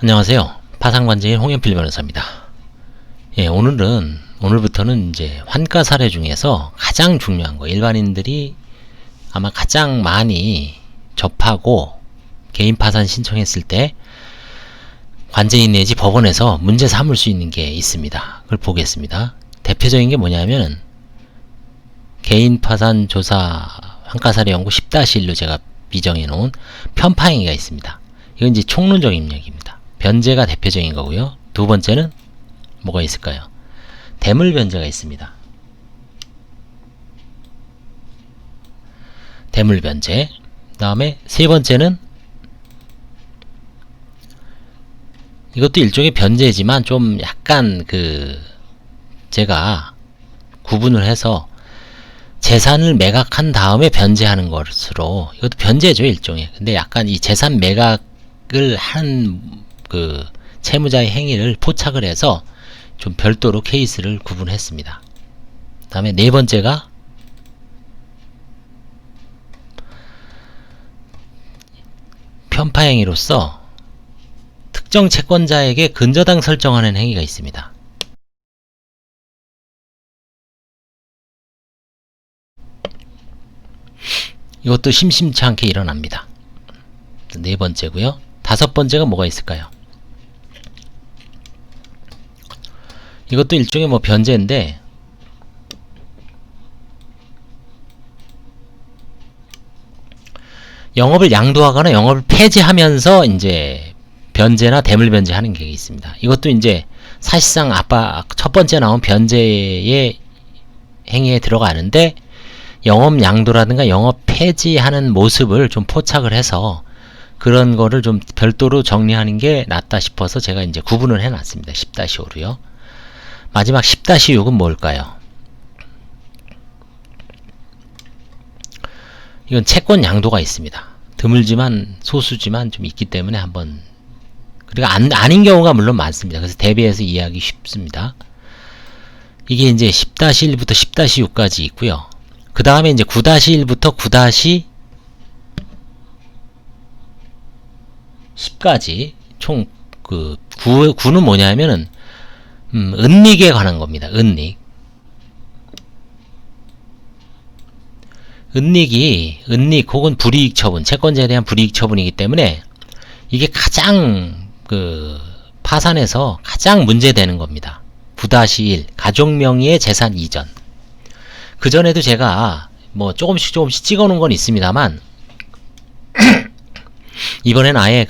안녕하세요. 파산관제인 홍현필 변호사입니다. 예, 오늘부터는 이제 환가 사례 중에서 가장 중요한 거, 일반인들이 아마 가장 많이 접하고 개인 파산 신청했을 때 관제인 내지 법원에서 문제 삼을 수 있는 게 있습니다. 그걸 보겠습니다. 대표적인 게 뭐냐면 개인 파산 조사 환가 사례 연구 10-1로 제가 비정해 놓은 편파행위가 있습니다. 이건 이제 총론적 입력입니다. 변제가 대표적인 거고요. 두 번째는 뭐가 있을까요? 대물 변제가 있습니다. 대물 변제. 그 다음에 세 번째는 이것도 일종의 변제지만 좀 약간 제가 구분을 해서 재산을 매각한 다음에 변제하는 것으로, 이것도 변제죠, 일종의. 근데 약간 이 재산 매각을 한 채무자의 행위를 포착을 해서 좀 별도로 케이스를 구분했습니다. 그 다음에 네 번째가 편파행위로서 특정 채권자에게 근저당 설정하는 행위가 있습니다. 이것도 심심치 않게 일어납니다. 네 번째고요. 다섯 번째가 뭐가 있을까요? 이것도 일종의 변제인데, 영업을 양도하거나 영업을 폐지하면서 이제 변제나 대물 변제하는 게 있습니다. 이것도 이제 사실상 첫 번째 나온 변제의 행위에 들어가는데, 영업 양도라든가 영업 폐지하는 모습을 좀 포착을 해서 그런 거를 좀 별도로 정리하는 게 낫다 싶어서 제가 이제 구분을 해놨습니다. 10-5로요. 마지막 10-6은 뭘까요? 이건 채권 양도가 있습니다. 드물지만 소수지만 좀 있기 때문에 한번, 그리고 아닌 경우가 물론 많습니다. 그래서 대비해서 이해하기 쉽습니다. 이게 이제 10-1부터 10-6까지 있고요. 그 다음에 이제 9-1부터 9-10까지 총 9는 뭐냐면은 은닉에 관한 겁니다. 은닉 혹은 불이익 처분, 채권자에 대한 불이익 처분이기 때문에 이게 가장 파산에서 가장 문제되는 겁니다. 9-1 가족 명의의 재산 이전. 그 전에도 제가 조금씩 찍어 놓은 건 있습니다만 이번엔 아예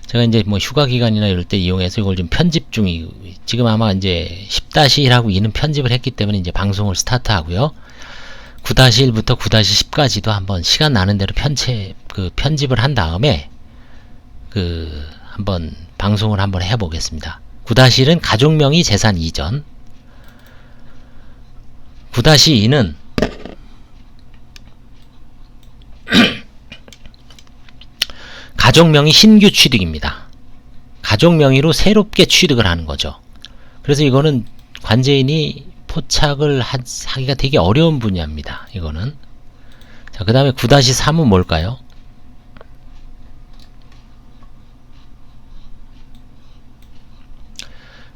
제가 이제 휴가 기간이나 이럴 때 이용해서 이걸 좀 편집 중이고, 지금 아마 이제 10-1하고 2는 편집을 했기 때문에 이제 방송을 스타트 하고요. 9-1부터 9-10까지도 한번 시간 나는 대로 편집을 한 다음에 한번 방송을 한번 해보겠습니다. 9-1은 가족명의 재산 이전, 9-2는 가족명의 신규 취득입니다. 가족명의로 새롭게 취득을 하는 거죠. 그래서 이거는 관제인이 포착을 하기가 되게 어려운 분야입니다. 이거는. 자, 그 다음에 9-3은 뭘까요?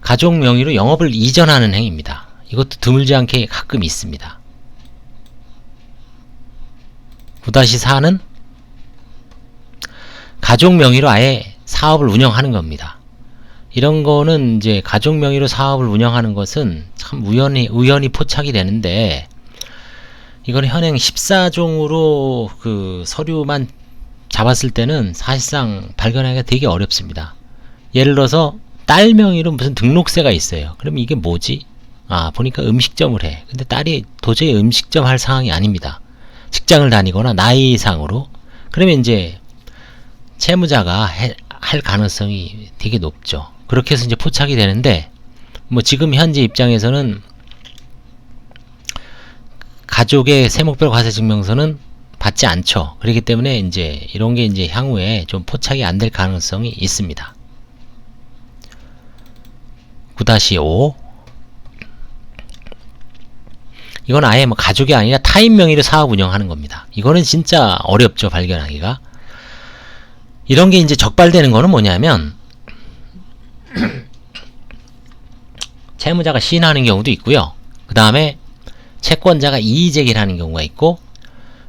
가족명의로 영업을 이전하는 행위입니다. 이것도 드물지 않게 가끔 있습니다. 9-4는 가족 명의로 아예 사업을 운영하는 겁니다. 이런 거는 이제 가족 명의로 사업을 운영하는 것은 참 우연히 포착이 되는데, 이건 현행 14종으로 서류만 잡았을 때는 사실상 발견하기가 되게 어렵습니다. 예를 들어서 딸 명의로 무슨 등록세가 있어요. 그럼 이게 뭐지? 보니까 음식점을 해. 근데 딸이 도저히 음식점 할 상황이 아닙니다. 직장을 다니거나 나이상으로. 그러면 이제 채무자가 할 가능성이 되게 높죠. 그렇게 해서 이제 포착이 되는데, 지금 현재 입장에서는 가족의 세목별 과세증명서는 받지 않죠. 그렇기 때문에 이제 이런 게 이제 향후에 좀 포착이 안 될 가능성이 있습니다. 9-5. 이건 아예 가족이 아니라 타인 명의로 사업 운영하는 겁니다. 이거는 진짜 어렵죠, 발견하기가. 이런 게 이제 적발되는 거는 뭐냐면 채무자가 시인하는 경우도 있고요. 그 다음에 채권자가 이의제기를 하는 경우가 있고,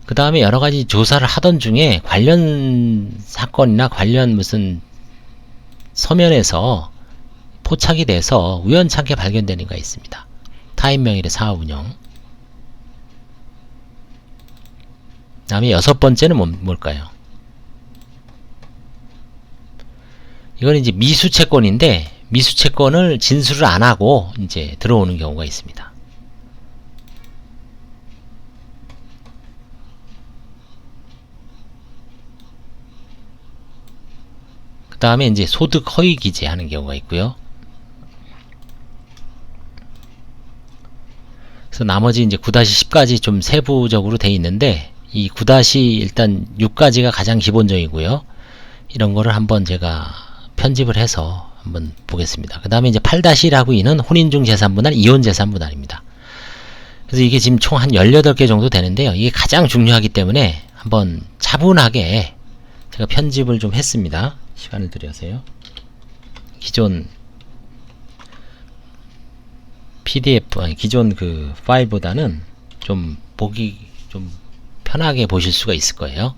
그 다음에 여러가지 조사를 하던 중에 관련 사건이나 관련 무슨 서면에서 포착이 돼서 우연찮게 발견되는 게 있습니다. 타인명의의 사업운영. 그 다음에 6번째는 뭘까요? 이건 이제 미수채권인데, 미수채권을 진술을 안 하고 이제 들어오는 경우가 있습니다. 그 다음에 이제 소득 허위 기재하는 경우가 있고요. 그래서 나머지 이제 9-10까지 좀 세부적으로 돼 있는데, 이 9- 일단 6까지가 가장 기본적이고요. 이런 거를 한번 제가 편집을 해서 한번 보겠습니다. 그 다음에 이제 8-1하고 2는 혼인중 재산분할, 이혼 재산분할입니다. 그래서 이게 지금 총 한 18개 정도 되는데요. 이게 가장 중요하기 때문에 한번 차분하게 제가 편집을 좀 했습니다. 시간을 들여서요. 기존 PDF, 아니 기존 그 파일보다는 좀 보기 좀 편하게 보실 수가 있을 거예요.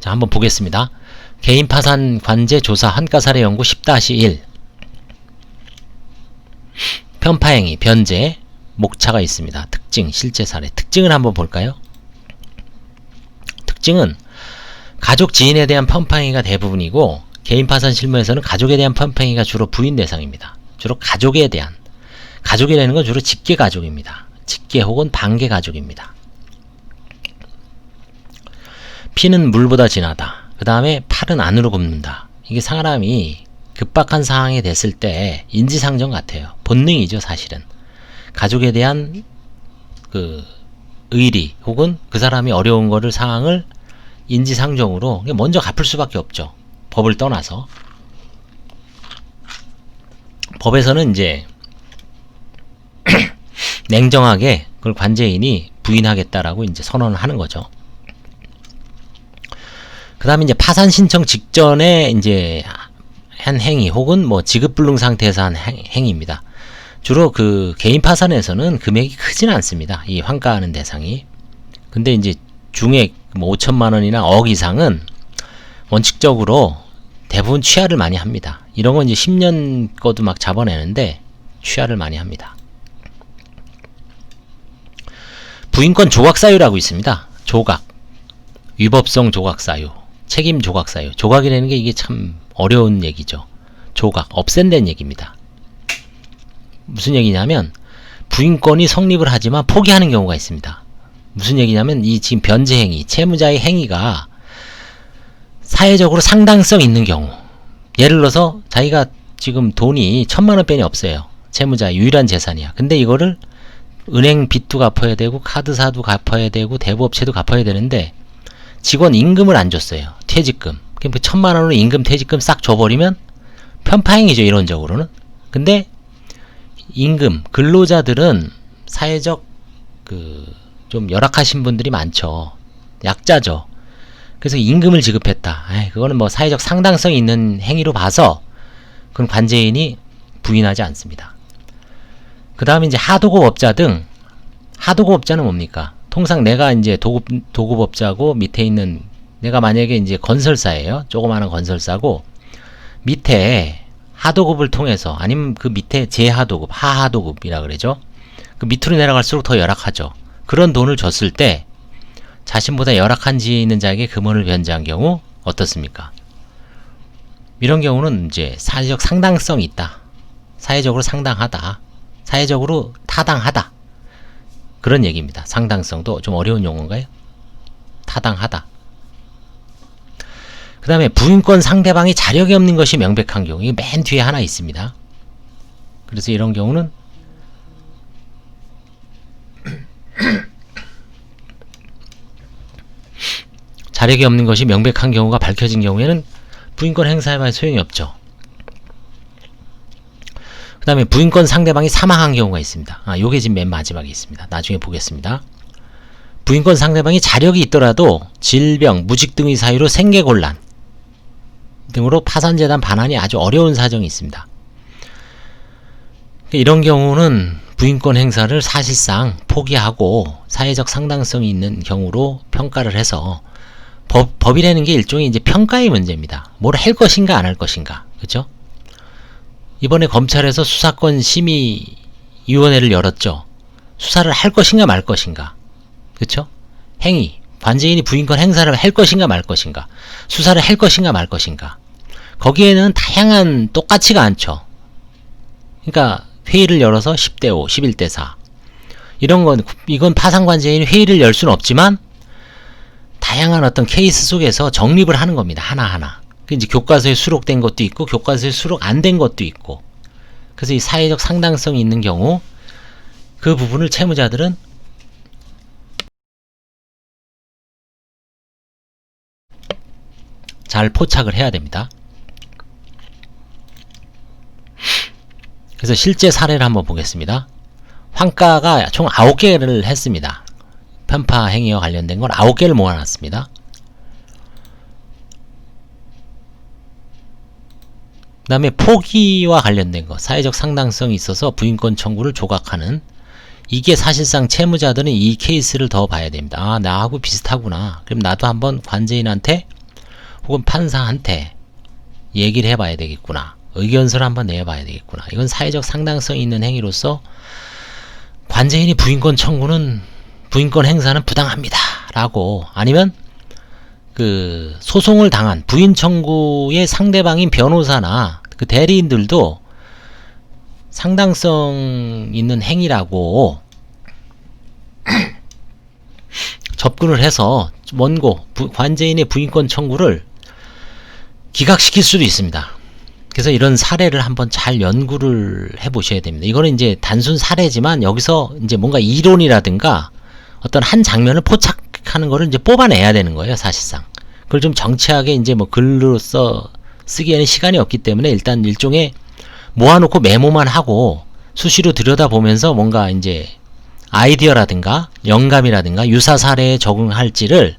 자, 한번 보겠습니다. 개인파산 관제 조사 환가사례 연구 10-1 편파행위, 변제, 목차가 있습니다. 특징, 실제 사례. 특징을 한번 볼까요? 특징은 가족 지인에 대한 편파행위가 대부분이고, 개인파산 실무에서는 가족에 대한 편파행위가 주로 부인 대상입니다. 주로 가족에 대한, 가족이라는 건 주로 직계가족입니다. 직계 혹은 반계가족입니다. 피는 물보다 진하다. 그 다음에 팔은 안으로 굽는다. 이게 사람이 급박한 상황이 됐을 때 인지상정 같아요. 본능이죠, 사실은. 가족에 대한 그 의리 혹은 그 사람이 어려운 거를 상황을 인지상정으로 먼저 갚을 수밖에 없죠. 법을 떠나서. 법에서는 이제 냉정하게 그걸 관제인이 부인하겠다라고 이제 선언을 하는 거죠. 그 다음에 이제 파산 신청 직전에 이제 한 행위 혹은 뭐 지급불능 상태에서 한 행위입니다. 주로 그 개인 파산에서는 금액이 크진 않습니다. 이 환가하는 대상이. 근데 이제 중액 뭐 5천만 원이나 억 이상은 원칙적으로 대부분 취하를 많이 합니다. 이런 건 이제 10년 거도 막 잡아내는데 취하를 많이 합니다. 부인권 조각사유라고 있습니다. 조각. 위법성 조각사유. 책임 조각사유. 조각이라는 게 이게 참 어려운 얘기죠. 조각. 없앤다는 얘기입니다. 무슨 얘기냐면 부인권이 성립을 하지만 포기하는 경우가 있습니다. 무슨 얘기냐면 이 지금 변제행위, 채무자의 행위가 사회적으로 상당성 있는 경우, 예를 들어서 자기가 지금 돈이 1,000만 원뿐이 없어요. 채무자의 유일한 재산이야. 근데 이거를 은행 빚도 갚아야 되고 카드사도 갚아야 되고 대부업체도 갚아야 되는데 직원 임금을 안 줬어요. 퇴직금. 그러니까 1,000만 원으로 임금 퇴직금 싹 줘버리면 편파행위죠, 이론적으로는. 근데 임금, 근로자들은 사회적 좀 열악하신 분들이 많죠. 약자죠. 그래서 임금을 지급했다. 그거는 뭐 사회적 상당성이 있는 행위로 봐서 그건 관제인이 부인하지 않습니다. 그 다음에 이제 하도급업자 등, 하도급업자는 뭡니까? 통상 내가 이제 도급업자고 밑에 있는, 내가 만약에 이제 건설사예요. 조그마한 건설사고 밑에 하도급을 통해서, 아니면 그 밑에 제하도급, 하하도급이라 그러죠. 그 밑으로 내려갈수록 더 열악하죠. 그런 돈을 줬을 때 자신보다 열악한 지위에 있는 자에게 금원을 변제한 경우 어떻습니까? 이런 경우는 이제 사회적 상당성이 있다. 사회적으로 상당하다. 사회적으로 타당하다. 그런 얘기입니다. 상당성도 좀 어려운 용어인가요? 타당하다. 그 다음에 부인권 상대방이 자력이 없는 것이 명백한 경우, 이게 맨 뒤에 하나 있습니다. 그래서 이런 경우는 자력이 없는 것이 명백한 경우가 밝혀진 경우에는 부인권 행사에 소용이 없죠. 그 다음에 부인권 상대방이 사망한 경우가 있습니다. 요게 지금 맨 마지막에 있습니다. 나중에 보겠습니다. 부인권 상대방이 자력이 있더라도 질병, 무직 등의 사유로 생계곤란 등으로 파산재단 반환이 아주 어려운 사정이 있습니다. 이런 경우는 부인권 행사를 사실상 포기하고 사회적 상당성이 있는 경우로 평가를 해서 법이라는 게 일종의 이제 평가의 문제입니다. 뭘 할 것인가 안 할 것인가. 그렇죠? 이번에 검찰에서 수사권 심의위원회를 열었죠. 수사를 할 것인가 말 것인가. 그렇죠? 행위, 관제인이 부인권 행사를 할 것인가 말 것인가. 수사를 할 것인가 말 것인가. 거기에는 다양한 똑같지가 않죠. 그러니까 회의를 열어서 10대 5, 11대 4 이건 파산관제인이 회의를 열 수는 없지만 다양한 어떤 케이스 속에서 정립을 하는 겁니다. 하나하나. 이제 교과서에 수록된 것도 있고 교과서에 수록 안 된 것도 있고. 그래서 이 사회적 상당성이 있는 경우 그 부분을 채무자들은 잘 포착을 해야 됩니다. 그래서 실제 사례를 한번 보겠습니다. 환가가 총 9개를 했습니다. 편파 행위와 관련된 건 9개를 모아놨습니다. 그 다음에 포기와 관련된 거, 사회적 상당성이 있어서 부인권 청구를 조각하는, 이게 사실상 채무자들은 이 케이스를 더 봐야 됩니다. 아, 나하고 비슷하구나. 그럼 나도 한번 관제인한테 혹은 판사한테 얘기를 해봐야 되겠구나. 의견서를 한번 내봐야 되겠구나. 이건 사회적 상당성이 있는 행위로서 관제인이 부인권 행사는 부당합니다. 라고, 아니면 그 소송을 당한 부인 청구의 상대방인 변호사나 그 대리인들도 상당성 있는 행위라고 접근을 해서 원고 관제인의 부인권 청구를 기각시킬 수도 있습니다. 그래서 이런 사례를 한번 잘 연구를 해 보셔야 됩니다. 이거는 이제 단순 사례지만 여기서 이제 뭔가 이론이라든가 어떤 한 장면을 포착하는 거를 이제 뽑아내야 되는 거예요, 사실상. 그걸 좀 정치하게 이제 뭐 글로 쓰기에는 시간이 없기 때문에 일단 일종의 모아놓고 메모만 하고 수시로 들여다보면서 뭔가 이제 아이디어라든가 영감이라든가 유사 사례에 적응할지를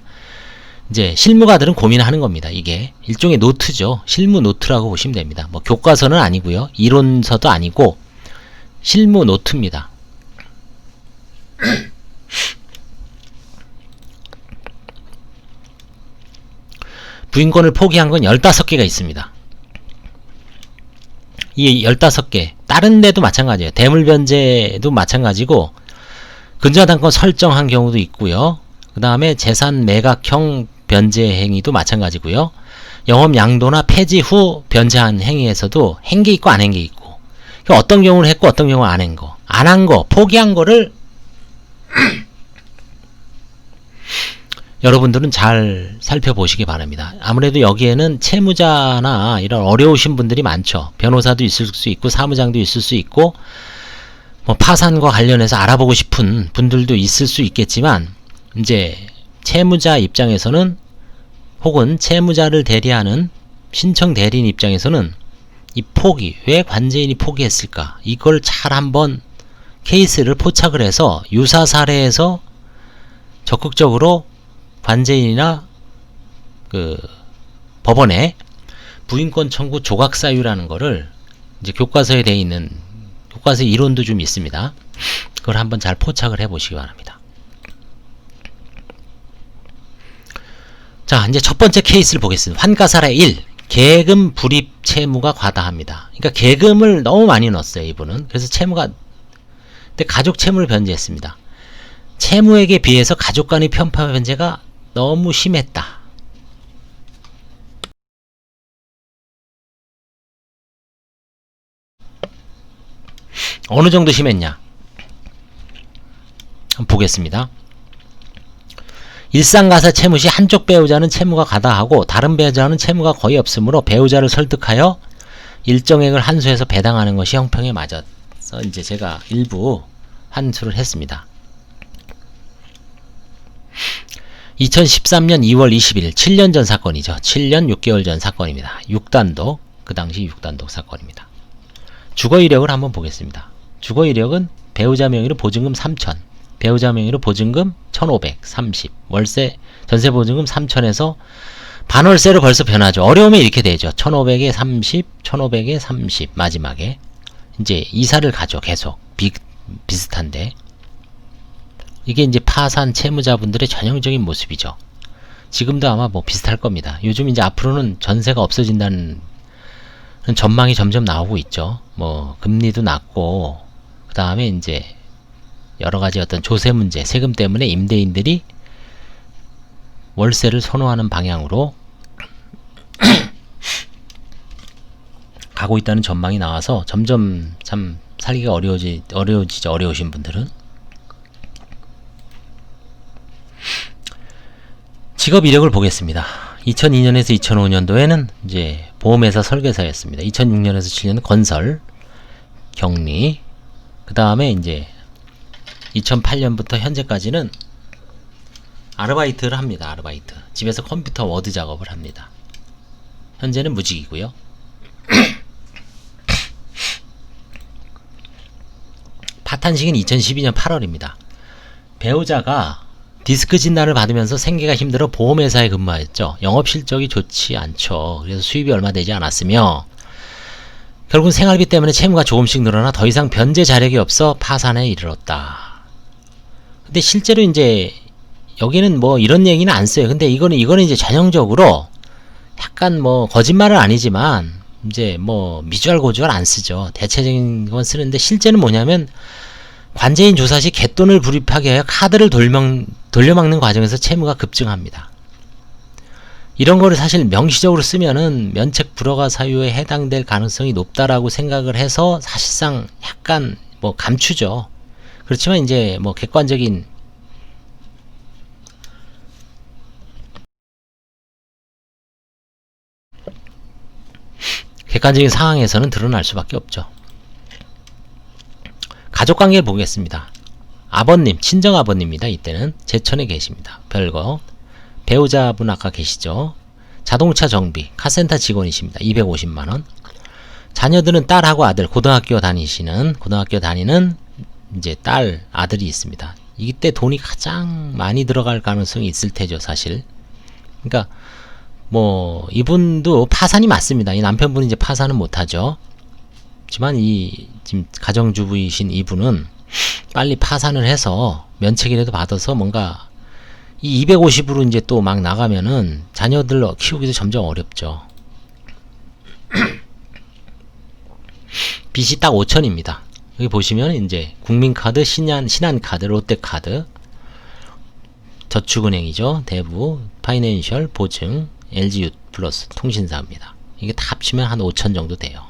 이제 실무가들은 고민하는 겁니다. 이게 일종의 노트죠. 실무 노트라고 보시면 됩니다. 뭐 교과서는 아니고요. 이론서도 아니고 실무 노트입니다. 부인권을 포기한 건 15개가 있습니다. 이 15개, 다른 데도 마찬가지예요. 대물변제도 마찬가지고 근저당권 설정한 경우도 있고요. 그 다음에 재산 매각형 변제 행위도 마찬가지고요. 영업 양도나 폐지 후 변제한 행위에서도 한 게 있고 안 한 게 있고, 그러니까 어떤 경우는 했고 어떤 경우는 안 한 거, 안 한 거, 포기한 거를 여러분들은 잘 살펴보시기 바랍니다. 아무래도 여기에는 채무자나 이런 어려우신 분들이 많죠. 변호사도 있을 수 있고 사무장도 있을 수 있고 뭐 파산과 관련해서 알아보고 싶은 분들도 있을 수 있겠지만, 이제 채무자 입장에서는 혹은 채무자를 대리하는 신청 대리인 입장에서는 이 포기, 왜 관제인이 포기했을까, 이걸 잘 한번 케이스를 포착을 해서 유사 사례에서 적극적으로 관제인이나 그 법원에 부인권 청구 조각 사유라는 거를 이제 교과서에 되어 있는, 교과서 이론도 좀 있습니다. 그걸 한번 잘 포착을 해 보시기 바랍니다. 자, 이제 첫 번째 케이스를 보겠습니다. 환가 사례 1. 계금 불입 채무가 과다합니다. 그러니까 계금을 너무 많이 넣었어요, 이분은. 그래서 채무가, 근데 가족 채무를 변제했습니다. 채무액에 비해서 가족 간의 편파 변제가 너무 심했다. 어느 정도 심했냐? 한번 보겠습니다. 일상가사 채무 시 한쪽 배우자는 채무가 과다하고 다른 배우자는 채무가 거의 없으므로 배우자를 설득하여 일정액을 한수해서 배당하는 것이 형평에 맞아서 이제 제가 일부 한수를 했습니다. 2013년 2월 20일 7년 전 사건이죠. 7년 6개월 전 사건입니다. 6단독, 그 당시 6단독 사건입니다. 주거 이력을 한번 보겠습니다. 주거 이력은 배우자 명의로 보증금 3,000, 배우자 명의로 보증금 1,530, 월세 전세 보증금 3,000에서 반월세로 벌써 변하죠. 어려우면 이렇게 되죠. 1,500에 30, 1,500에 30 마지막에 이제 이사를 가죠. 계속 비슷한데 이게 이제 파산 채무자분들의 전형적인 모습이죠. 지금도 아마 뭐 비슷할 겁니다. 요즘 이제 앞으로는 전세가 없어진다는 전망이 점점 나오고 있죠. 뭐 금리도 낮고 그 다음에 이제 여러 가지 어떤 조세 문제, 세금 때문에 임대인들이 월세를 선호하는 방향으로 가고 있다는 전망이 나와서 점점 참 살기가 어려워지죠. 어려우신 분들은. 직업 이력을 보겠습니다. 2002년에서 2005년도에는 이제 보험회사 설계사였습니다. 2006년에서 7년은 건설, 격리, 그 다음에 이제 2008년부터 현재까지는 아르바이트를 합니다. 아르바이트. 집에서 컴퓨터 워드 작업을 합니다. 현재는 무직이고요. 파탄식은 2012년 8월입니다. 배우자가 디스크 진단을 받으면서 생계가 힘들어 보험회사에 근무하였죠. 영업실적이 좋지 않죠. 그래서 수입이 얼마 되지 않았으며 결국은 생활비 때문에 채무가 조금씩 늘어나 더 이상 변제 자력이 없어 파산에 이르렀다. 근데 실제로 이제 여기는 뭐 이런 얘기는 안 써요. 근데 이거는 이제 전형적으로 약간 뭐 거짓말은 아니지만 이제 뭐 미주알 고주알 안 쓰죠. 대체적인 건 쓰는데 실제는 뭐냐면 관제인 조사 시 갯돈을 불입하게 하여 카드를 돌려막는 과정에서 채무가 급증합니다. 이런 거를 사실 명시적으로 쓰면은 면책 불허가 사유에 해당될 가능성이 높다라고 생각을 해서 사실상 약간 뭐 감추죠. 그렇지만 이제 뭐 객관적인 상황에서는 드러날 수밖에 없죠. 가족관계를 보겠습니다. 아버님, 친정아버님입니다. 이때는 제천에 계십니다. 별거. 배우자분 아까 계시죠. 자동차 정비, 카센터 직원이십니다. 250만원. 자녀들은 딸하고 아들, 고등학교 다니는 이제 딸, 아들이 있습니다. 이때 돈이 가장 많이 들어갈 가능성이 있을 테죠, 사실. 그러니까 뭐 이분도 파산이 맞습니다. 이 남편분이 이제 파산은 못하죠. 하지만 이 지금 가정주부이신 이분은 빨리 파산을 해서 면책이라도 받아서 뭔가 이 250으로 이제 또 막 나가면은 자녀들 키우기도 점점 어렵죠. 빚이 딱 5천입니다. 여기 보시면 이제 국민카드, 신한카드, 롯데카드, 저축은행이죠. 대부, 파이낸셜, 보증, LG 플러스, 통신사입니다. 이게 다 합치면 한 5천 정도 돼요.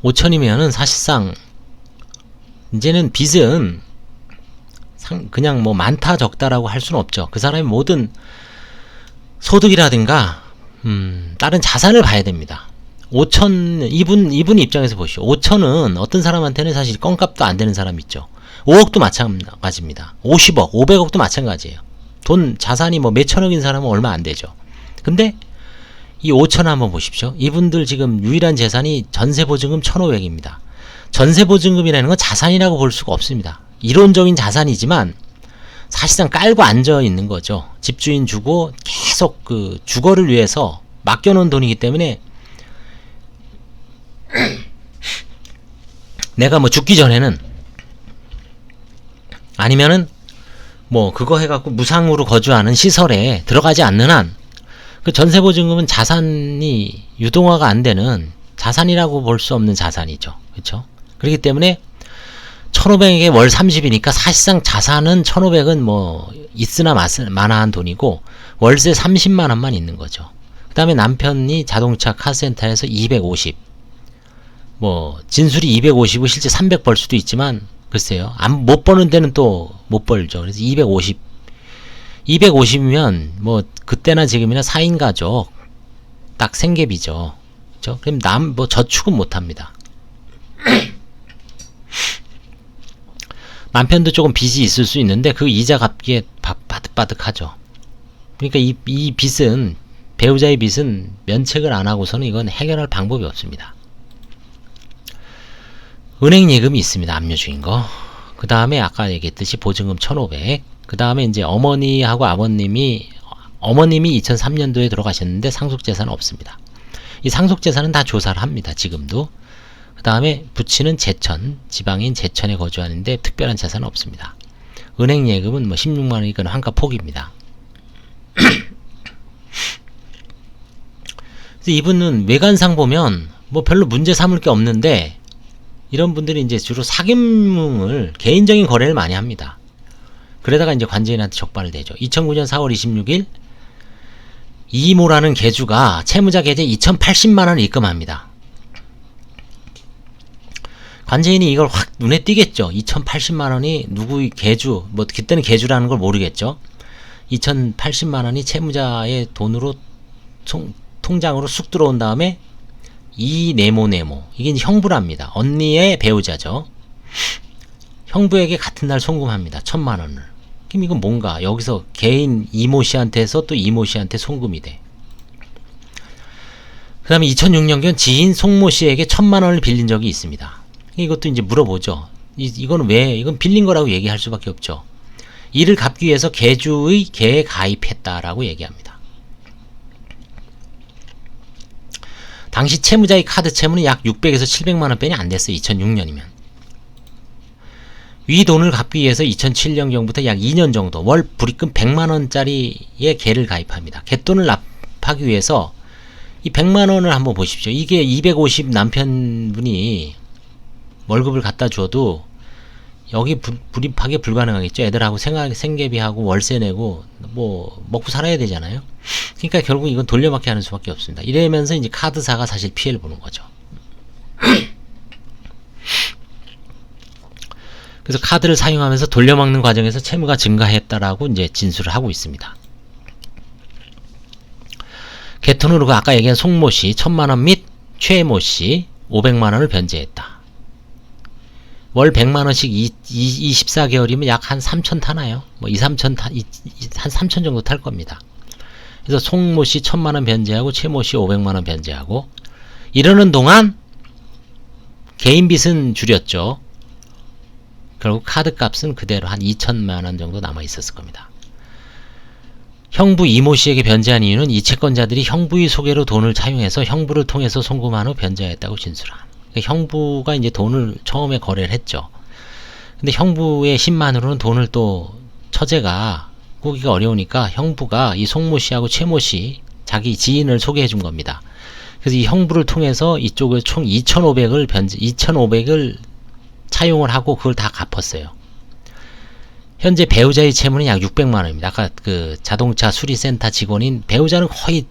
5천이면은 사실상 이제는 빚은 그냥 뭐 많다 적다라고 할 수는 없죠. 그 사람의 모든 소득이라든가 다른 자산을 봐야 됩니다. 5천 이분 입장에서 보시오. 5천은 어떤 사람한테는 사실 껌값도 안 되는 사람 있죠. 5억도 마찬가지입니다. 50억, 500억도 마찬가지예요. 돈 자산이 뭐 몇천억인 사람은 얼마 안 되죠. 근데 이 5천 한번 보십시오. 이분들 지금 유일한 재산이 전세보증금 1,500입니다. 전세보증금이라는 건 자산이라고 볼 수가 없습니다. 이론적인 자산이지만 사실상 깔고 앉아 있는 거죠. 집주인 주고 계속 그 주거를 위해서 맡겨놓은 돈이기 때문에 내가 뭐 죽기 전에는 아니면은 뭐 그거 해갖고 무상으로 거주하는 시설에 들어가지 않는 한 그 전세보증금은 자산이 유동화가 안 되는 자산이라고 볼 수 없는 자산이죠. 그렇죠? 그렇기 때문에 1,500에 월 30이니까 사실상 자산은 1,500은 뭐 있으나 마나한 돈이고 월세 30만 원만 있는 거죠. 그 다음에 남편이 자동차 카센터에서 250, 뭐 진술이 250을 실제 300 벌 수도 있지만 글쎄요. 못 버는 데는 또 못 벌죠. 그래서 250이면 뭐 그때나 지금이나 4인 가족 딱 생계비죠. 그렇죠? 그럼 뭐 저축은 못 합니다. 남편도 조금 빚이 있을 수 있는데 그 이자 갚기에 바득바득하죠. 그러니까 이 빚은 배우자의 빚은 면책을 안 하고서는 이건 해결할 방법이 없습니다. 은행 예금이 있습니다. 압류 중인 거. 그 다음에 아까 얘기했듯이 보증금 1,500. 그 다음에 이제 어머니하고 아버님이 2003년도에 돌아가셨는데 상속재산은 없습니다. 이 상속재산은 다 조사를 합니다. 지금도. 그 다음에 부친은 제천, 지방인 제천에 거주하는데 특별한 재산은 없습니다. 은행 예금은 뭐 16만원 이건 환가 포기입니다. 그래서 이분은 외관상 보면 뭐 별로 문제 삼을 게 없는데 이런 분들이 이제 주로 사귐을 개인적인 거래를 많이 합니다. 그러다가 이제 관제인한테 적발을 되죠. 2009년 4월 26일 이모라는 계주가 채무자 계좌에 2,080만원을 입금합니다. 관제인이 이걸 확 눈에 띄겠죠. 2,080만원이 누구의 계주, 뭐 그때는 계주라는 걸 모르겠죠. 2,080만원이 채무자의 돈으로 통장으로 쑥 들어온 다음에 이 네모 이게 이제 형부랍니다. 언니의 배우자죠. 형부에게 같은 날 송금합니다. 1,000만원을. 그럼 이건 뭔가 여기서 개인 이모 씨한테서 또 이모 씨한테 송금이 돼. 그 다음에 2006년경 지인 송모 씨에게 1,000만원을 빌린 적이 있습니다. 이것도 이제 물어보죠. 이건 왜? 이건 빌린 거라고 얘기할 수밖에 없죠. 이를 갚기 위해서 계주의 계에 가입했다라고 얘기합니다. 당시 채무자의 카드 채무는 약 600에서 700만원 빼니 안 됐어요. 2006년이면. 위 돈을 갚기 위해서 2007년경부터 약 2년 정도 월 불입금 100만원짜리의 계를 가입합니다. 갯돈을 납하기 위해서 이 100만원을 한번 보십시오. 이게 250 남편분이 월급을 갖다 줘도 여기 불입하기 불가능하겠죠. 애들하고 생계비하고 월세 내고 뭐 먹고 살아야 되잖아요. 그러니까 결국 이건 돌려막기 하는 수밖에 없습니다. 이러면서 이제 카드사가 사실 피해를 보는 거죠. 그래서 카드를 사용하면서 돌려막는 과정에서 채무가 증가했다라고 이제 진술을 하고 있습니다. 개톤으로 아까 얘기한 송모씨 1,000만원 및 최모씨 500만원을 변제했다. 월 100만원씩 24개월이면 약 한 3천 타나요? 뭐 2-3천 한 3천 정도 탈 겁니다. 그래서 송모씨 1,000만원 변제하고 최모씨 500만원 변제하고 이러는 동안 개인 빚은 줄였죠. 결국 카드 값은 그대로 한 2천만원 정도 남아 있었을 겁니다. 형부 이모씨에게 변제한 이유는 이 채권자들이 형부의 소개로 돈을 차용해서 형부를 통해서 송금한 후 변제했다고 진술한. 그러니까 형부가 이제 돈을 처음에 거래를 했죠. 근데 형부의 신만으로는 돈을 또 처제가 꾸기가 어려우니까 형부가 이 송모씨하고 최모씨 자기 지인을 소개해 준 겁니다. 그래서 이 형부를 통해서 이쪽을 총 2,500을 차용을 하고 그걸 다 갚았어요. 현재 배우자의 채무는 약 600만원입니다. 아까 그 자동차 수리센터 직원인 배우자는 거의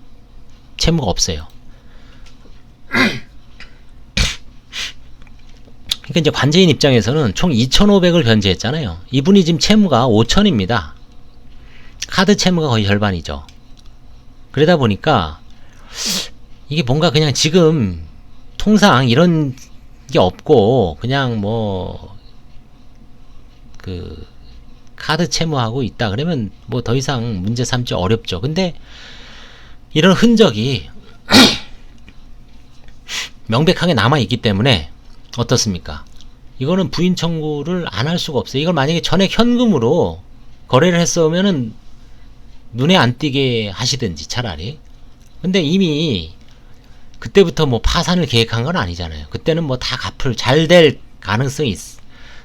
채무가 없어요. 그러니까 이제 관제인 입장에서는 총 2,500을 변제했잖아요. 이분이 지금 채무가 5,000입니다. 카드 채무가 거의 절반이죠. 그러다 보니까 이게 뭔가 그냥 지금 통상 이런 게 없고 그냥 뭐 그 카드 채무하고 있다 그러면 뭐 더 이상 문제 삼기 어렵죠. 근데 이런 흔적이 명백하게 남아 있기 때문에 어떻습니까? 이거는 부인 청구를 안 할 수가 없어요. 이걸 만약에 전액 현금으로 거래를 했으면은 눈에 안 띄게 하시든지 차라리. 근데 이미 그때부터 뭐 파산을 계획한 건 아니잖아요. 그때는 뭐 다 잘 될 가능성이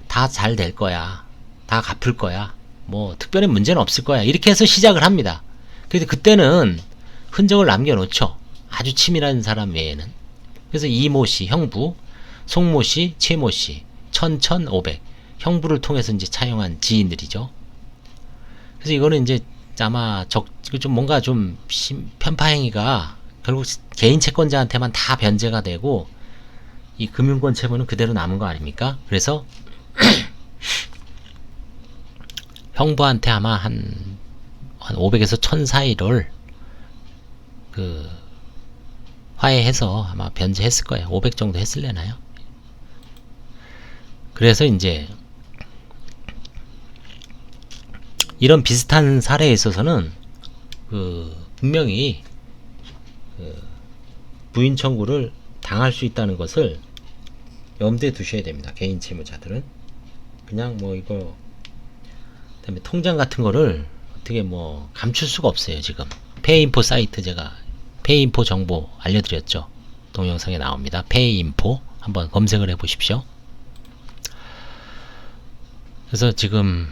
다 잘 될 거야. 다 갚을 거야. 뭐 특별히 문제는 없을 거야. 이렇게 해서 시작을 합니다. 그래서 그때는 흔적을 남겨놓죠. 아주 치밀한 사람 외에는. 그래서 이모씨, 형부, 송모씨, 최모씨 1,500 형부를 통해서 이제 차용한 지인들이죠. 그래서 이거는 이제 아마 좀 뭔가 좀 편파 행위가 결국 개인 채권자한테만 다 변제가 되고 이 금융권 채무는 그대로 남은 거 아닙니까? 그래서 형부한테 아마 한 500에서 1,000 사이를 그 화해해서 아마 변제했을 거예요. 500 정도 했을래나요? 그래서 이제 이런 비슷한 사례에 있어서는 그 분명히 부인 청구를 당할 수 있다는 것을 염두에 두셔야 됩니다. 개인 채무자들은 그냥 뭐 이거 그다음에 통장 같은 거를 어떻게 뭐 감출 수가 없어요. 지금 페이인포 사이트 제가 페이인포 정보 알려드렸죠. 동영상에 나옵니다. 페이인포 한번 검색을 해 보십시오. 그래서 지금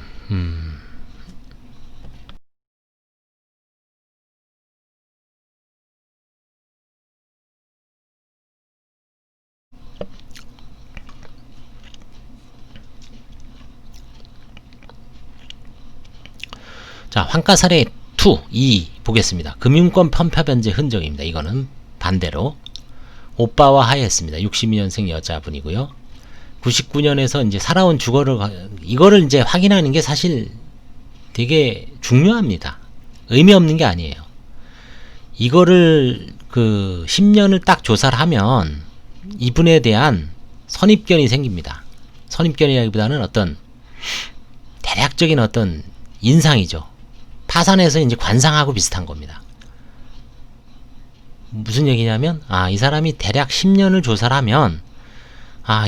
자, 환가 사례 2 보겠습니다. 금융권 편파 변제 흔적입니다. 이거는 반대로 오빠와 하였습니다. 62년생 여자분이고요. 99년에서 이제 살아온 주거를 이거를 이제 확인하는 게 사실 되게 중요합니다. 의미 없는 게 아니에요. 이거를 그 10년을 딱 조사를 하면 이분에 대한 선입견이 생깁니다. 선입견이라기보다는 어떤 대략적인 어떤 인상이죠. 파산해서 이제 관상하고 비슷한 겁니다. 무슨 얘기냐면 이 사람이 대략 10년을 조사를 하면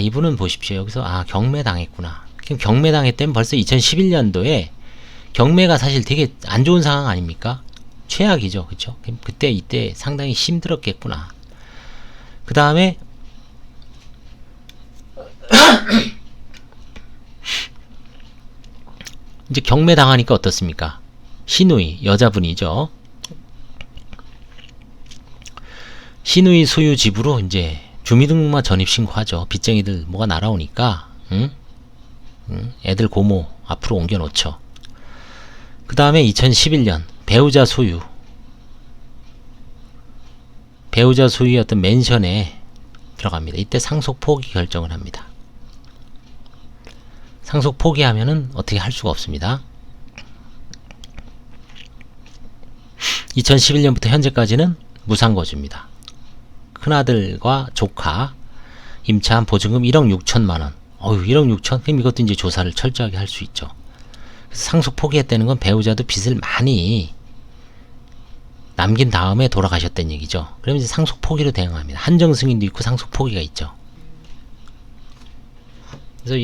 이분은 보십시오. 여기서 경매당했구나. 경매당했다면 벌써 2011년도에 경매가 사실 되게 안 좋은 상황 아닙니까? 최악이죠. 그쵸? 그때 이때 상당히 힘들었겠구나. 그 다음에 이제 경매당하니까 어떻습니까? 시누이 여자분이죠. 시누이 소유 집으로 이제 주민등록만 전입신고하죠. 빚쟁이들 뭐가 날아오니까 애들 고모 앞으로 옮겨놓죠. 그 다음에 2011년 배우자 소유의 어떤 맨션에 들어갑니다. 이때 상속 포기 결정을 합니다. 상속 포기하면은 어떻게 할 수가 없습니다. 2011년부터 현재까지는 무상거주입니다. 큰아들과 조카 임차한 보증금 1억 6천만원. 1억 6천? 그럼 이것도 이제 조사를 철저하게 할 수 있죠. 그래서 상속 포기했다는 건 배우자도 빚을 많이 남긴 다음에 돌아가셨다는 얘기죠. 그러면 이제 상속 포기로 대응합니다. 한정 승인도 있고 상속 포기가 있죠. 그래서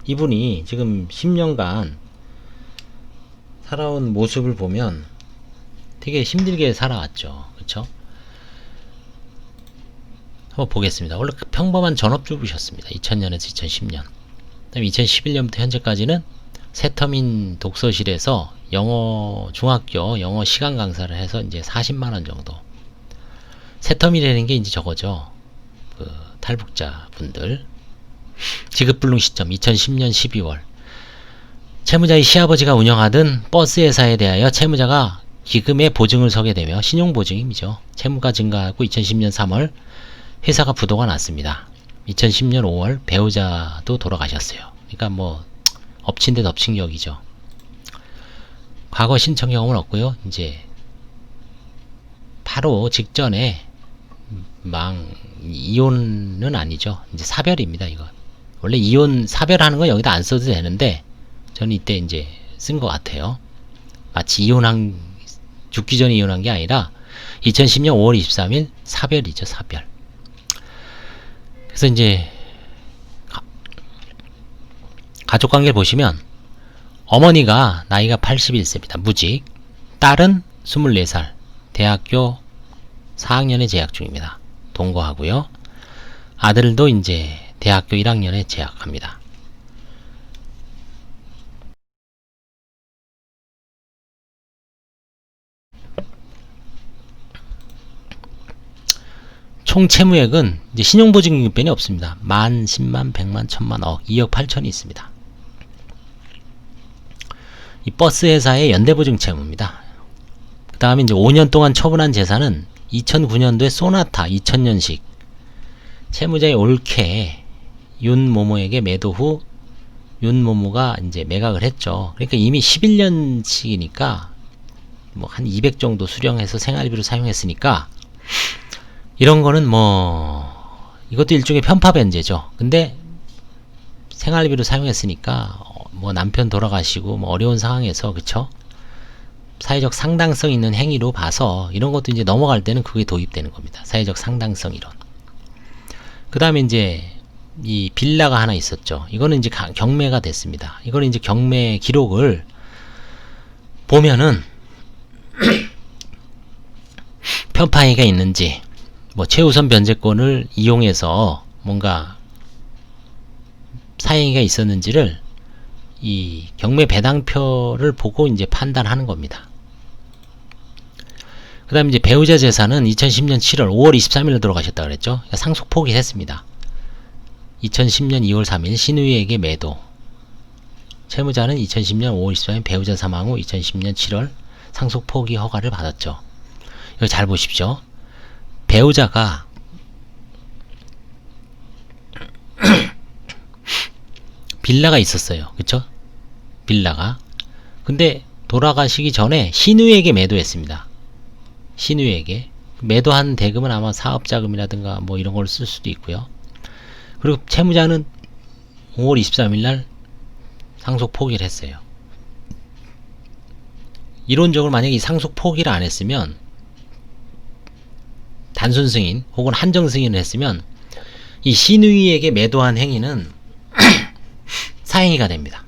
이분이 지금 10년간 살아온 모습을 보면 되게 힘들게 살아왔죠. 그쵸? 한번 보겠습니다. 원래 평범한 전업주부셨습니다. 2000년에서 2010년. 그다음에 2011년부터 현재까지는 새터민 독서실에서 중학교 영어 시간 강사를 해서 이제 40만원 정도. 새터민이라는 게 이제 저거죠. 그 탈북자 분들. 지급불능 시점 2010년 12월. 채무자의 시아버지가 운영하던 버스 회사에 대하여 채무자가 기금의 보증을 서게 되며 신용보증임이죠. 채무가 증가하고 2010년 3월 회사가 부도가 났습니다. 2010년 5월 배우자도 돌아가셨어요. 그러니까 뭐 엎친 데 덮친 격이죠. 과거 신청 경험은 없고요. 이제 바로 직전에 이혼은 아니죠. 이제 사별입니다. 이거 원래 이혼 사별하는 건 여기다 안 써도 되는데 저는 이때 이제 쓴 것 같아요. 마치 죽기 전에 이혼한 게 아니라 2010년 5월 23일 사별이죠. 사별. 그래서 이제 가족관계를 보시면 어머니가 나이가 81세입니다. 무직. 딸은 24살. 대학교 4학년에 재학 중입니다. 동거하고요. 아들도 이제 대학교 1학년에 재학합니다. 총 채무액은 이제 신용보증금변이 없습니다. 만, 10만, 100만, 1000만, 억, 2억 8천이 있습니다. 이 버스 회사의 연대보증 채무입니다. 그 다음에 이제 5년 동안 처분한 재산은 2009년도에 소나타 2000년식 채무자의 올케 윤모모에게 매도 후 윤모모가 이제 매각을 했죠. 그러니까 이미 11년씩이니까 뭐 한 200 정도 수령해서 생활비로 사용했으니까 이런 거는 뭐 이것도 일종의 편파 변제죠. 근데 생활비로 사용했으니까 뭐 남편 돌아가시고 뭐 어려운 상황에서 그쵸? 사회적 상당성 있는 행위로 봐서 이런 것도 이제 넘어갈 때는 그게 도입되는 겁니다. 사회적 상당성 이론. 그 다음에 이제 이 빌라가 하나 있었죠. 이거는 이제 경매가 됐습니다. 이거는 이제 경매 기록을 보면은 편파행위가 있는지, 뭐 최우선 변제권을 이용해서 뭔가 사행위가 있었는지를 이 경매 배당표를 보고 이제 판단하는 겁니다. 그 다음에 이제 배우자 재산은 2010년 7월 5월 23일로 돌아가셨다 그랬죠. 그러니까 상속 포기했습니다. 2010년 2월 3일 신우이에게 매도. 채무자는 2010년 5월 23일 배우자 사망 후 2010년 7월 상속 포기 허가를 받았죠. 이거 잘 보십시오. 배우자가 빌라가 있었어요. 그쵸? 빌라가. 근데 돌아가시기 전에 신우에게 매도했습니다. 신우에게. 매도한 대금은 아마 사업자금이라든가 뭐 이런 걸 쓸 수도 있고요. 그리고 채무자는 5월 23일 날 상속 포기를 했어요. 이론적으로 만약에 이 상속 포기를 안 했으면, 단순 승인 혹은 한정 승인을 했으면 이 신우이에게 매도한 행위는 사행위가 됩니다.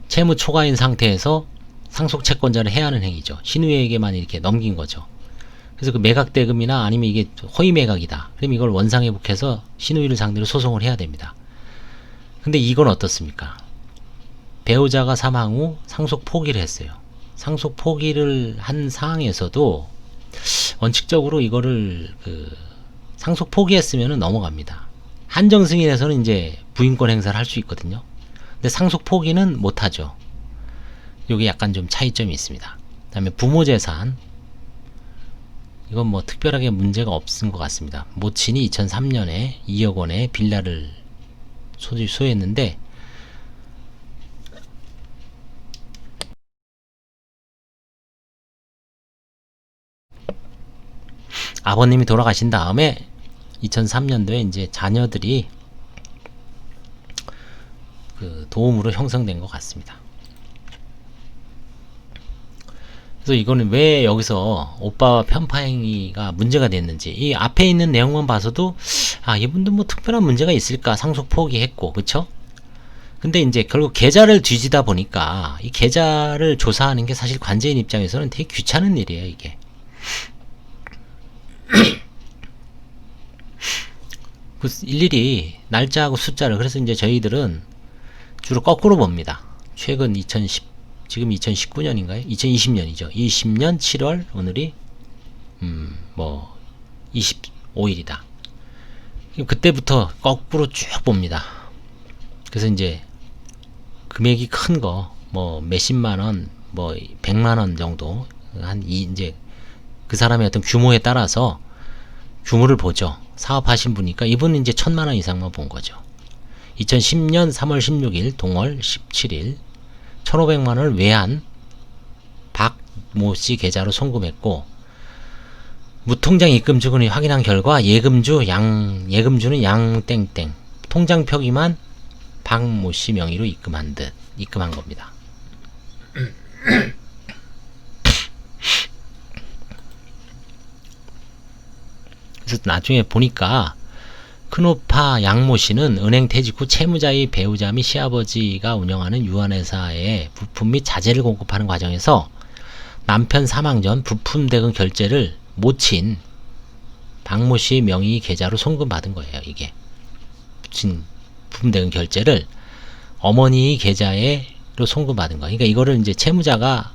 채무 초과인 상태에서 상속 채권자를 해하는 행위죠. 신우이에게만 이렇게 넘긴 거죠. 그래서 그 매각 대금이나 아니면 이게 허위 매각이다. 그럼 이걸 원상회복해서 신우이를 상대로 소송을 해야 됩니다. 근데 이건 어떻습니까? 배우자가 사망 후 상속 포기를 했어요. 상속 포기를 한 상황에서도 원칙적으로 이거를 상속 포기했으면 넘어갑니다. 한정 승인에서는 이제 부인권 행사를 할 수 있거든요. 근데 상속 포기는 못하죠. 여기 약간 좀 차이점이 있습니다. 그 다음에 부모 재산, 이건 뭐 특별하게 문제가 없은 것 같습니다. 모친이 2003년에 2억 원의 빌라를 소유했는데 아버님이 돌아가신 다음에 2003년도에 이제 자녀들이 그 도움으로 형성된 것 같습니다. 그래서 이거는 왜 여기서 오빠와 편파행위가 문제가 됐는지, 이 앞에 있는 내용만 봐서도 이분도 뭐 특별한 문제가 있을까, 상속 포기했고, 그쵸? 근데 이제 결국 계좌를 뒤지다 보니까 이 계좌를 조사하는 게 사실 관제인 입장에서는 되게 귀찮은 일이에요, 이게. 그 일일이 날짜하고 숫자를, 그래서 이제 저희들은 주로 거꾸로 봅니다. 최근 지금 2019년인가요? 2020년이죠. 20년 7월, 오늘이 뭐 25일이다. 그때부터 거꾸로 쭉 봅니다. 그래서 이제 금액이 큰 거, 뭐 몇십만원, 뭐 100만원 정도, 이제 그 사람의 어떤 규모에 따라서 규모를 보죠. 사업하신 분이니까 이분은 이제 1000만원 이상만 본 거죠. 2010년 3월 16일, 동월 17일 1500만원을 외환 박모씨 계좌로 송금했고, 무통장 입금주금을 확인한 결과 예금주는 양땡땡, 통장 표기만 박모씨 명의로 입금한 겁니다. 그래서 나중에 보니까 큰오빠 양모씨는 은행 퇴직 후 채무자의 배우자 및 시아버지가 운영하는 유한회사에 부품 및 자재를 공급하는 과정에서 남편 사망 전 부품 대금 결제를 모친 박모씨 명의 계좌로 송금받은 거예요. 이게 부품 대금 결제를 어머니 계좌로 송금받은 거. 그러니까 이거를 이제 채무자가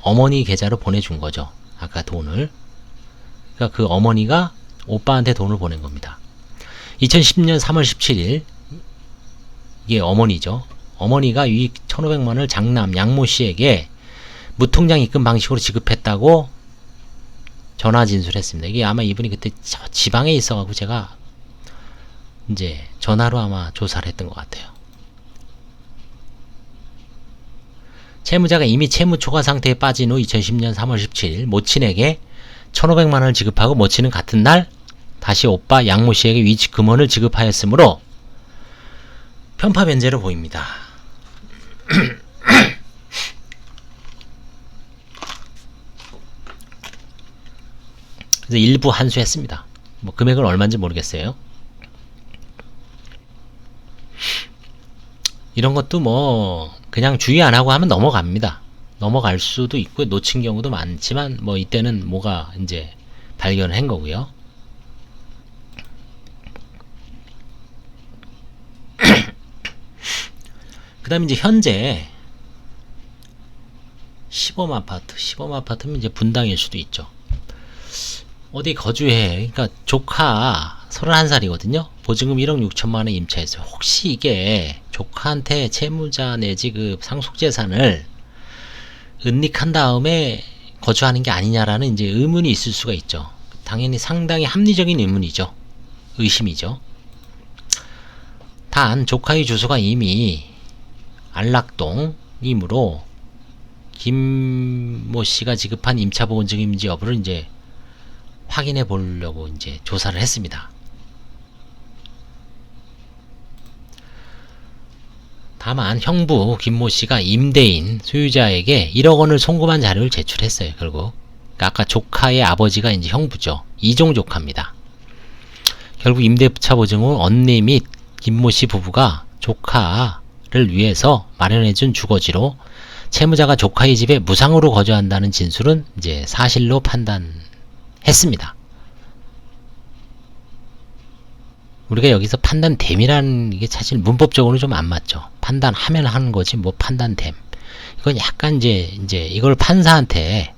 어머니 계좌로 보내준 거죠. 아까 돈을. 그러니까 그 어머니가 오빠한테 돈을 보낸 겁니다. 2010년 3월 17일, 이게 어머니죠. 어머니가 이 1500만원을 장남 양모씨에게 무통장 입금 방식으로 지급했다고 전화 진술했습니다. 이게 아마 이분이 그때 지방에 있어가지고 제가 이제 전화로 아마 조사를 했던 것 같아요. 채무자가 이미 채무 초과 상태에 빠진 후 2010년 3월 17일 모친에게 1500만원을 지급하고 모친은 같은 날 다시 오빠 양모씨에게 위치 금원을 지급하였으므로 편파 변제로 보입니다. 그래서 일부 환수했습니다. 뭐 금액은 얼마인지 모르겠어요. 이런 것도 뭐 그냥 주의 안 하고 하면 넘어갑니다. 넘어갈 수도 있고 놓친 경우도 많지만 뭐 이때는 뭐가 이제 발견한 거고요. 그 다음에 이제 현재 시범 아파트면 이제 분당일 수도 있죠. 어디 거주해. 그러니까 조카 31살이거든요. 보증금 1억 6천만 원 임차했어요. 혹시 이게 조카한테 채무자 내지 그 상속재산을 은닉한 다음에 거주하는 게 아니냐라는 이제 의문이 있을 수가 있죠. 당연히 상당히 합리적인 의문이죠. 의심이죠. 단 조카의 주소가 이미 안락동이므로 김모 씨가 지급한 임차 보증금인지 여부를 이제 확인해 보려고 이제 조사를 했습니다. 다만 형부 김모 씨가 임대인 소유자에게 1억 원을 송금한 자료를 제출했어요. 결국 그러니까 아까 조카의 아버지가 이제 형부죠. 이종 조카입니다. 결국 임대차 보증은 언니 및 김모 씨 부부가 조카를 위해서 마련해준 주거지로 채무자가 조카의 집에 무상으로 거주한다는 진술은 이제 사실로 판단했습니다. 우리가 여기서 판단됨이라는 게 사실 문법적으로는 좀 안 맞죠. 판단하면 하는 거지 뭐 판단됨. 이건 약간 이제 이걸 판사한테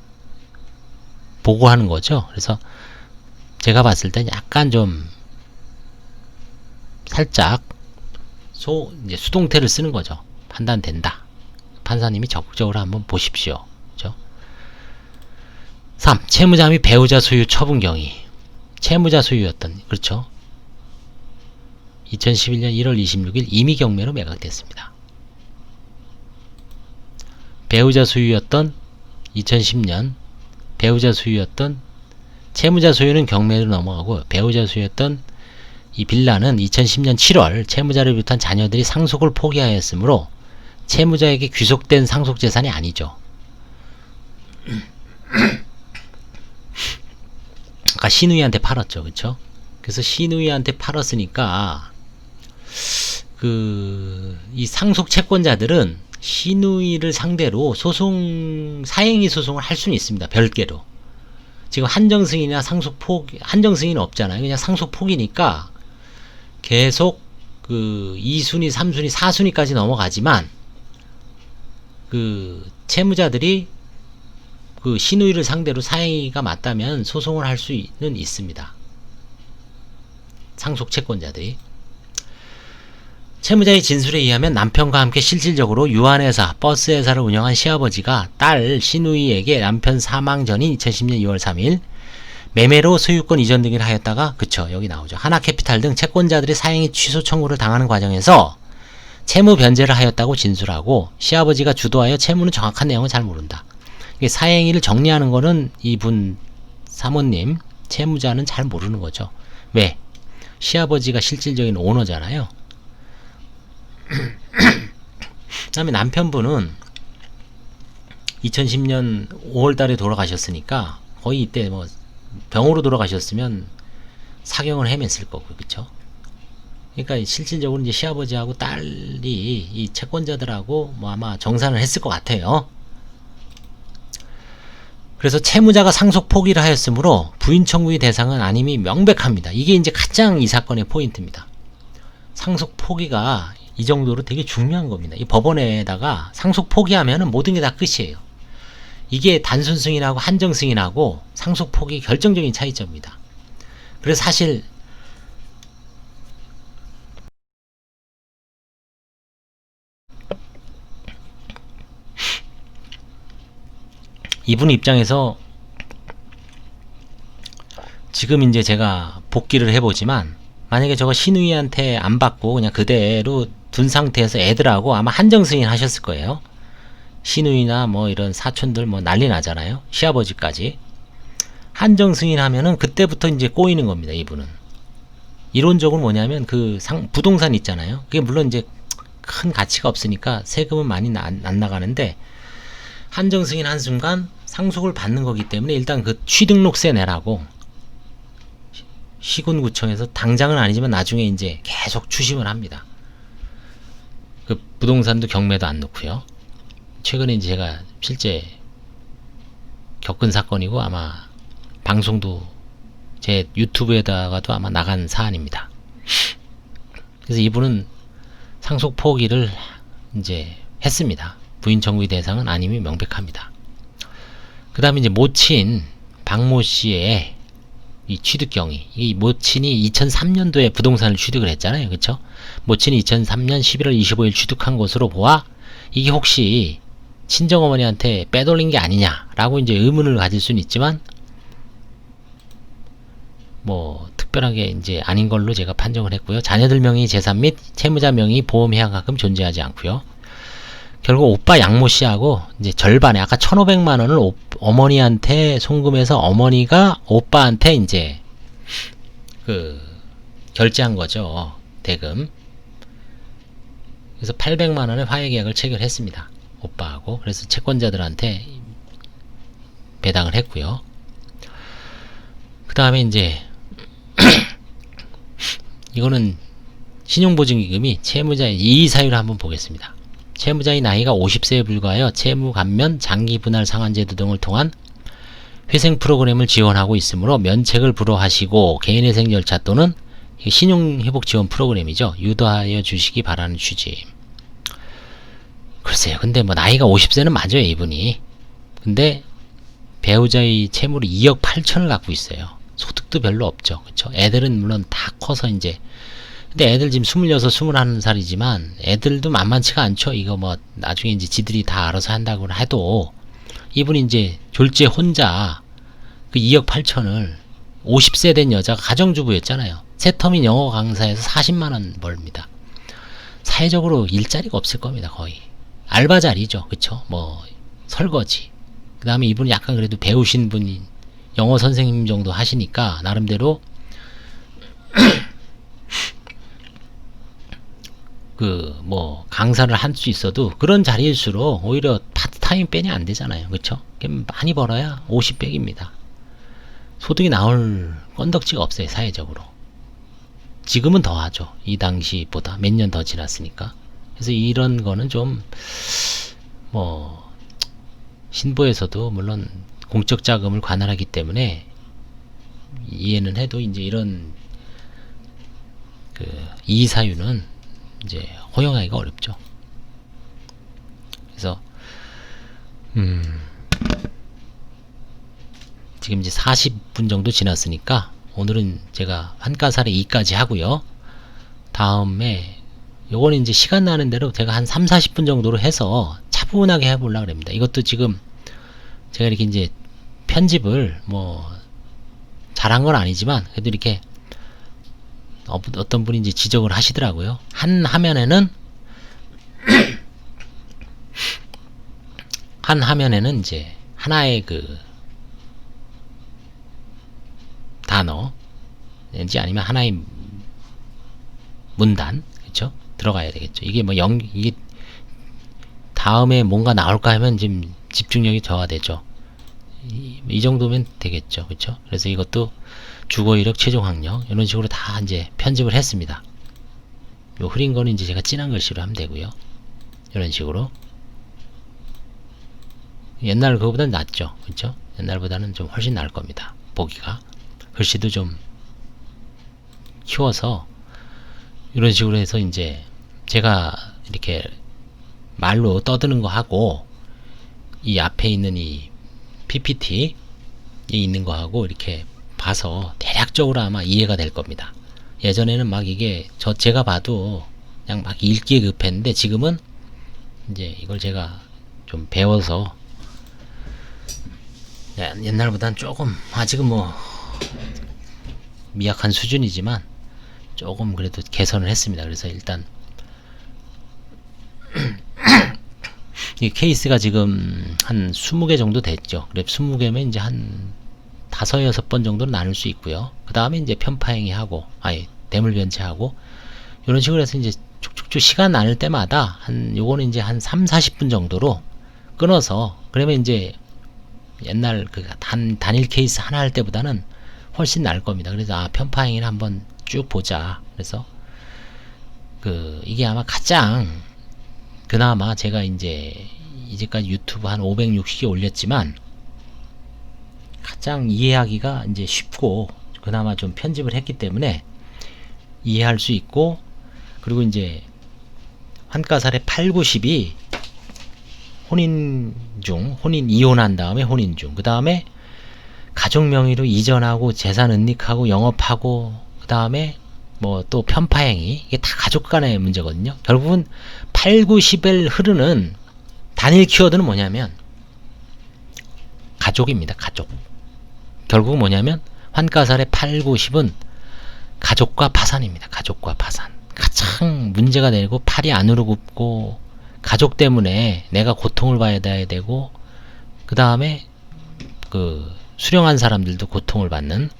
보고하는 거죠. 그래서 제가 봤을 땐 약간 좀 살짝 이제 수동태를 쓰는 거죠. 판단된다. 판사님이 적극적으로 한번 보십시오. 그렇죠? 3. 채무자 및 배우자 소유 처분 경위. 채무자 소유였던 그렇죠. 2011년 1월 26일 임의경매로 매각됐습니다. 배우자 소유였던 2010년 배우자 소유였던 채무자 소유는 경매로 넘어가고 배우자 소유였던 이 빌라는 2010년 7월 채무자를 비롯한 자녀들이 상속을 포기하였으므로 채무자에게 귀속된 상속재산이 아니죠. 아까 시누이한테 팔았죠. 그쵸? 그래서 시누이한테 팔았으니까 이 상속 채권자들은 시누이를 상대로 사행위 소송을 할 수는 있습니다. 별개로. 지금 한정승인이나 한정승인 없잖아요. 그냥 상속 포기니까 계속 2순위, 3순위, 4순위까지 넘어가지만 채무자들이 시누이를 상대로 사행위가 맞다면 소송을 할 수는 있습니다. 상속 채권자들이. 채무자의 진술에 의하면 남편과 함께 실질적으로 유한회사, 버스회사를 운영한 시아버지가 딸 시누이에게 남편 사망 전인 2010년 2월 3일 매매로 소유권 이전 등을 하였다가 그쵸 여기 나오죠. 하나캐피탈 등 채권자들이 사행위 취소 청구를 당하는 과정에서 채무 변제를 하였다고 진술하고 시아버지가 주도하여 채무는 정확한 내용은 잘 모른다. 사행위를 정리하는 거는 이분 사모님 채무자는 잘 모르는 거죠. 왜? 시아버지가 실질적인 오너잖아요. 그 다음에 남편분은 2010년 5월달에 돌아가셨으니까 거의 이때 뭐 병으로 돌아가셨으면 사경을 헤맸을 거고 그쵸? 그러니까 실질적으로 이제 시아버지하고 딸이 이 채권자들하고 뭐 아마 정산을 했을 것 같아요. 그래서 채무자가 상속 포기를 하였으므로 부인 청구의 대상은 아님이 명백합니다. 이게 이제 가장 이 사건의 포인트입니다. 상속 포기가 이 정도로 되게 중요한 겁니다. 이 법원에다가 상속 포기하면은 모든 게 다 끝이에요. 이게 단순 승인하고 한정 승인하고 상속 포기 결정적인 차이점입니다. 그래서 사실 이분 입장에서 지금 이제 제가 복귀를 해보지만 만약에 저거 시누이한테 안 받고 그냥 그대로 둔 상태에서 애들하고 아마 한정 승인 하셨을 거예요. 시누이나 뭐 이런 사촌들 뭐 난리 나잖아요. 시아버지까지. 한정 승인하면은 그때부터 이제 꼬이는 겁니다. 이분은. 이론적으로 뭐냐면 부동산 있잖아요. 그게 물론 이제 큰 가치가 없으니까 세금은 많이 안 나가는데 한정 승인 한 순간 상속을 받는 거기 때문에 일단 취등록세 내라고 시군구청에서 당장은 아니지만 나중에 이제 계속 추심을 합니다. 그 부동산도 경매도 안 놓고요. 최근에 이제 제가 실제 겪은 사건이고 아마 방송도 제 유튜브에다가도 아마 나간 사안입니다. 그래서 이분은 상속 포기를 이제 했습니다. 부인 청구의 대상은 아님이 명백합니다. 그 다음에 이제 모친 박모 씨의 이 취득경위, 이 모친이 2003년도에 부동산을 취득을 했잖아요. 그쵸? 모친이 2003년 11월 25일 취득한 것으로 보아 이게 혹시 친정어머니한테 빼돌린 게 아니냐라고 이제 의문을 가질 수는 있지만 뭐 특별하게 이제 아닌 걸로 제가 판정을 했고요. 자녀들 명의 재산 및 채무자 명의 보험 해약가금 존재하지 않고요. 결국 오빠 양모 씨하고 이제 절반에 아까 1,500만 원을 어머니한테 송금해서 어머니가 오빠한테 이제 그 결제한 거죠. 대금. 그래서 800만 원의 화해 계약을 체결했습니다. 오빠하고. 그래서 채권자들한테 배당을 했고요. 그 다음에 이제 이거는 신용보증기금이 채무자의 이의사유를 한번 보겠습니다. 채무자의 나이가 50세에 불과하여 채무 감면, 장기 분할 상환제도 등을 통한 회생 프로그램을 지원하고 있으므로 면책을 불허하시고 개인회생 절차 또는 신용회복 지원 프로그램이죠. 유도하여 주시기 바라는 취지. 글쎄요. 근데 뭐 나이가 50세는 맞아요. 이분이. 근데 배우자의 채무를 2억 8천을 갖고 있어요. 소득도 별로 없죠. 그쵸? 애들은 물론 다 커서 이제 근데 애들 지금 26, 21살이지만 애들도 만만치가 않죠. 이거 뭐 나중에 이제 지들이 다 알아서 한다고 해도 이분이 이제 졸지에 혼자 그 2억 8천을 50세 된 여자가 가정주부였잖아요. 새터민 영어 강사에서 40만원 벌입니다. 사회적으로 일자리가 없을 겁니다. 거의 알바 자리죠. 그쵸? 뭐 설거지. 그 다음에 이분이 약간 그래도 배우신 분이 영어 선생님 정도 하시니까 나름대로 그 뭐 강사를 할 수 있어도 그런 자리일수록 오히려 파트타임 빼니 안 되잖아요. 그쵸? 많이 벌어야 50백입니다. 소득이 나올 건덕지가 없어요. 사회적으로. 지금은 더 하죠. 이 당시보다 몇 년 더 지났으니까. 그래서 이런 거는 좀 뭐 신부에서도 물론 공적 자금을 관할하기 때문에 이해는 해도 이제 이런 그 이의사유는 이제 허용하기가 어렵죠. 그래서 지금 이제 40분 정도 지났으니까 오늘은 제가 환가사례 2까지 하고요. 다음에 요거는 이제 시간 나는 대로 제가 한 3, 40분 정도로 해서 차분하게 해보려고 합니다. 이것도 지금 제가 이렇게 이제 편집을 뭐 잘한 건 아니지만 그래도 이렇게 어떤 분이 이제 지적을 하시더라고요. 한 화면에는 한 화면에는 이제 하나의 그 단어인지 아니면 하나의 문단, 그쵸? 들어가야 되겠죠. 이게 뭐 이게 다음에 뭔가 나올까 하면 지금 집중력이 저하되죠. 이 정도면 되겠죠. 그쵸? 그래서 이것도 주거 이력 최종 학력 이런 식으로 다 이제 편집을 했습니다. 요 흐린 거는 이제 제가 진한 글씨로 하면 되고요. 이런 식으로 옛날 그거보다는 낫죠. 그쵸? 옛날보다는 좀 훨씬 나을 겁니다. 보기가 글씨도 좀 키워서 이런 식으로 해서 이제 제가 이렇게 말로 떠드는 거 하고 이 앞에 있는 이 PPT에 있는 거 하고 이렇게 봐서 대략적으로 아마 이해가 될 겁니다. 예전에는 막 이게 제가 봐도 그냥 막 읽기에 급했는데 지금은 이제 이걸 제가 좀 배워서 옛날보다는 조금 아직은 뭐 미약한 수준이지만 조금 그래도 개선을 했습니다. 그래서 일단 이 케이스가 지금 한 20개 정도 됐죠. 그래 20개면 이제 한 5, 6번 정도는 나눌 수 있고요. 그 다음에 이제 편파행위 하고 대물 변체하고 이런 식으로 해서 이제 쭉쭉쭉 시간 나눌 때마다 요거는 이제 한 3, 40분 정도로 끊어서 그러면 이제 옛날 그 단일 케이스 하나 할 때보다는 훨씬 나을 겁니다. 그래서 편파행위를 한번 쭉 보자. 그래서 이게 아마 가장 그나마 제가 이제까지 유튜브 한 560개 올렸지만 가장 이해하기가 이제 쉽고 그나마 좀 편집을 했기 때문에 이해할 수 있고, 그리고 이제 환가살의 8, 90이 혼인 이혼한 다음에 혼인 중, 그 다음에 가족 명의로 이전하고 재산 은닉하고 영업하고, 그 다음에 뭐 또 편파행위, 이게 다 가족 간의 문제거든요. 결국은 8, 90을 흐르는 단일 키워드는 뭐냐면 가족입니다. 가족. 결국 뭐냐면 환가살의 8, 90은 가족과 파산입니다. 가족과 파산. 가장 문제가 되고 팔이 안으로 굽고 가족 때문에 내가 고통을 봐야 되고, 그 다음에 수령한 사람들도 고통을 받는,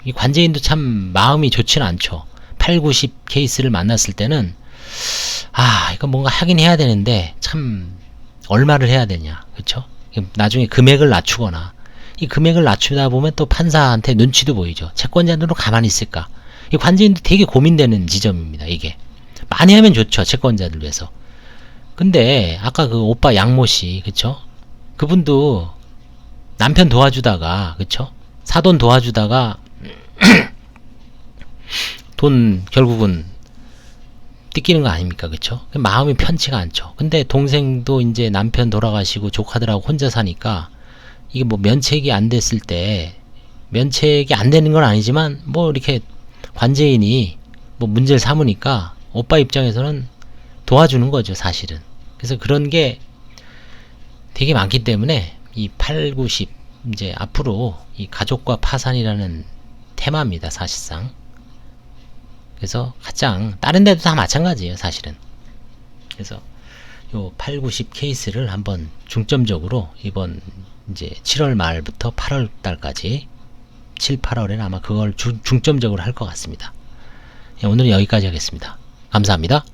이 관제인도 참 마음이 좋지는 않죠. 8, 90 케이스를 만났을 때는 이거 뭔가 하긴 해야 되는데 참 얼마를 해야 되냐, 그쵸? 나중에 금액을 낮추거나, 이 금액을 낮추다 보면 또 판사한테 눈치도 보이죠. 채권자들은 가만히 있을까? 이 관제인도 되게 고민되는 지점입니다. 이게 많이 하면 좋죠, 채권자들 위해서. 근데 아까 그 오빠 양모씨, 그쵸? 그분도 남편 도와주다가, 그쵸? 사돈 도와주다가 돈 결국은 뜯기는 거 아닙니까? 그쵸? 마음이 편치가 않죠. 근데 동생도 이제 남편 돌아가시고 조카들하고 혼자 사니까 이게 뭐 면책이 안 됐을 때, 면책이 안 되는 건 아니지만 뭐 이렇게 관제인이 뭐 문제를 삼으니까 오빠 입장에서는 도와주는 거죠, 사실은. 그래서 그런 게 되게 많기 때문에 이 8, 90 이제 앞으로 이 가족과 파산이라는 테마입니다, 사실상. 그래서 가장 다른 데도 다 마찬가지예요, 사실은. 그래서 요 8, 90 케이스를 한번 중점적으로 이번 이제 7월 말부터 8월 달까지 7, 8월에는 아마 그걸 중점적으로 할 것 같습니다. 오늘은 여기까지 하겠습니다. 감사합니다.